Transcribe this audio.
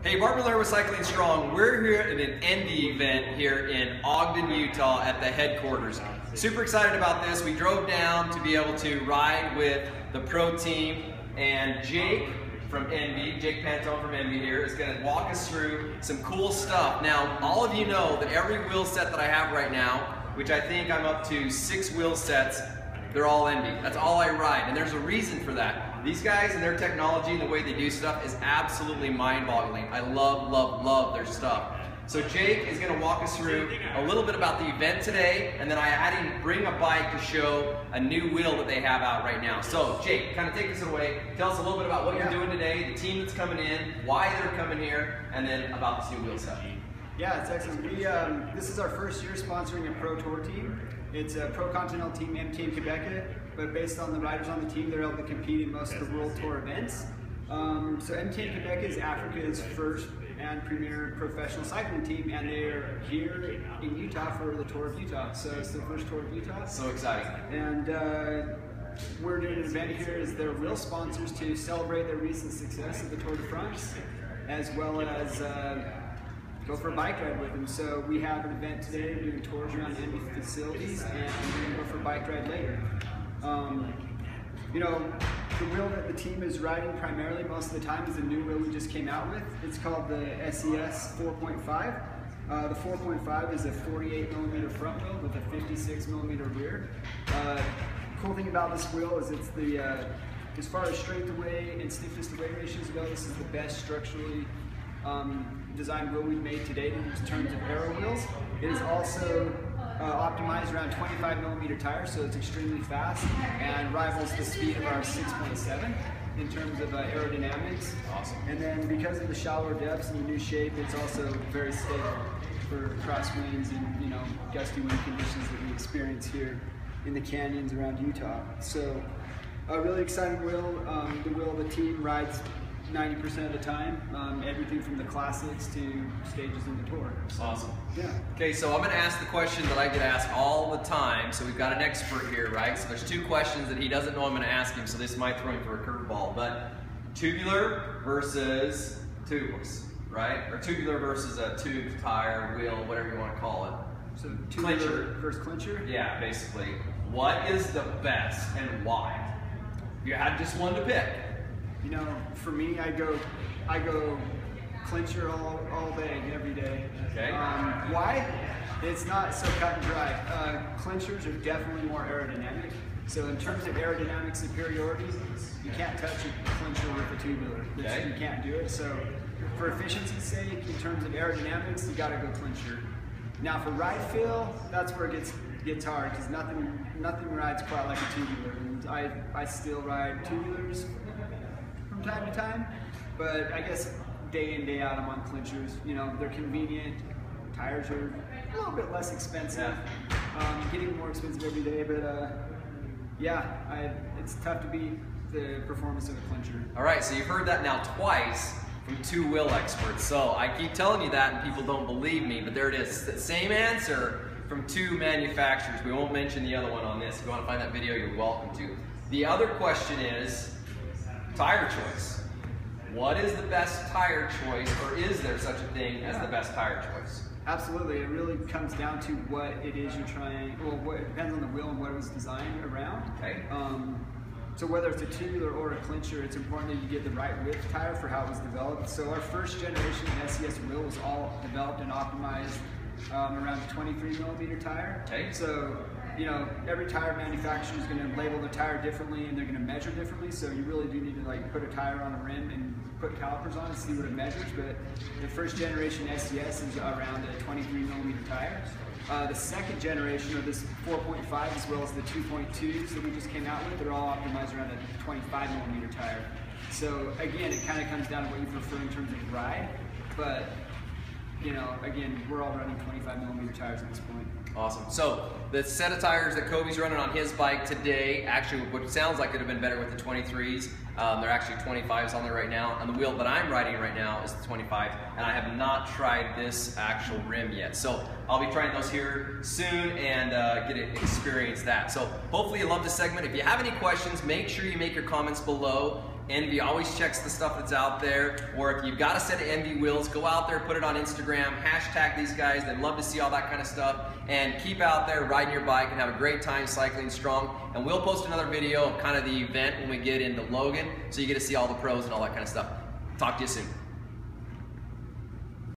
Hey, Barbara Lair with Cycling Strong. We're here at an ENVE event here in Ogden, Utah at the headquarters. Super excited about this. We drove down to be able to ride with the pro team, and Jake from ENVE, Jake Pantone from ENVE here, is going to walk us through some cool stuff. Now, all of you know that every wheel set that I have right now, which I think I'm up to 6 wheel sets, they're all ENVE. That's all I ride, and there's a reason for that. These guys and their technology and the way they do stuff is absolutely mind-boggling. I love, love, love their stuff. So Jake is going to walk us through a little bit about the event today, and then I had him bring a bike to show a new wheel that they have out right now. So Jake, kind of take us away. Tell us a little bit about what you're doing today, the team that's coming in, why they're coming here, and then about this new wheel set. Yeah, it's excellent. This is our first year sponsoring a pro tour team. It's a pro continental team, MTN-Qhubeka, but based on the riders on the team, they're able to compete in most of the world tour events. So MTN-Qhubeka is Africa's first and premier professional cycling team, and they're here in Utah for the Tour of Utah. So it's the first Tour of Utah. So exciting. And we're doing an event here as their wheel sponsors to celebrate their recent success at the Tour de France, as well as go for a bike ride with them. So we have an event today doing tours around ENVE facilities, and we're going to go for a bike ride later. You know, the wheel that the team is riding primarily most of the time is a new wheel we just came out with. It's called the SES 4.5. The 4.5 is a 48mm front wheel with a 56mm rear. Cool thing about this wheel is it's the, as far as strength to weight and stiffness to weight ratios go, this is the best structurally designed wheel we've made to date in terms of aero wheels. It is also optimized around 25mm tires, so it's extremely fast and rivals the speed of our 6.7 in terms of aerodynamics. Awesome. And then because of the shallower depths and the new shape, it's also very stable for crosswinds and gusty wind conditions that we experience here in the canyons around Utah. So a really exciting wheel. The wheel the team rides 90% of the time, everything from the classics to stages in the tour. Awesome. Yeah. Okay, so I'm going to ask the question that I get asked all the time. So we've got an expert here, right? So there's 2 questions that he doesn't know I'm going to ask him, so this might throw him for a curveball. But tubular versus tubeless, right? Or tubular versus a tube, tire, wheel, whatever you want to call it. So tubular versus clincher? Yeah, basically. What is the best and why? If you had just one to pick. You know, for me, I go clincher all day, every day. Okay. Why? It's not so cut and dry. Clinchers are definitely more aerodynamic. So in terms of aerodynamic superiority, you can't touch a clincher with a tubular. Okay. You can't do it. So for efficiency's sake, in terms of aerodynamics, you got to go clincher. Now for ride feel, that's where it gets hard, because nothing rides quite like a tubular. And I still ride tubulars from time to time, but I guess day in, day out I'm on clinchers. You know, they're convenient, tires are a little bit less expensive, getting more expensive every day, but yeah, it's tough to beat the performance of a clincher. All right, so you've heard that now twice from 2 wheel experts. So I keep telling you that and people don't believe me, but there it is. The same answer from 2 manufacturers. We won't mention the other one on this. If you want to find that video, you're welcome to. The other question is tire choice. What is the best tire choice, or is there such a thing as the best tire choice? Absolutely, it really comes down to what it is you're trying, well, it depends on the wheel and what it was designed around. Okay. So whether it's a tubular or a clincher, it's important that you get the right width tire for how it was developed. So our first generation SES wheel was all developed and optimized around a 23mm tire. Okay. So, you know, every tire manufacturer is going to label the tire differently and they're going to measure differently, so you really do need to like put a tire on a rim and put calipers on and see what it measures. But the first generation SES is around a 23mm tire. The second generation of this 4.5 as well as the 2.2s that we just came out with, they're all optimized around a 25mm tire. So again, it kind of comes down to what you prefer in terms of ride, but you know, again, we're all running 25mm tires at this point. Awesome. So the set of tires that Kobe's running on his bike today, actually what sounds like it would have been better with the 23s. They're actually 25s on there right now. And the wheel that I'm riding right now is the 25, and I have not tried this actual rim yet. So I'll be trying those here soon and get to experience that. So hopefully you love this segment. If you have any questions, make sure you make your comments below. ENVE always checks the stuff that's out there, or if you've got a set of ENVE wheels, go out there, put it on Instagram, hashtag these guys. They'd love to see all that kind of stuff, and keep out there riding your bike and have a great time cycling strong. And we'll post another video of kind of the event when we get into Logan, so you get to see all the pros and all that kind of stuff. Talk to you soon.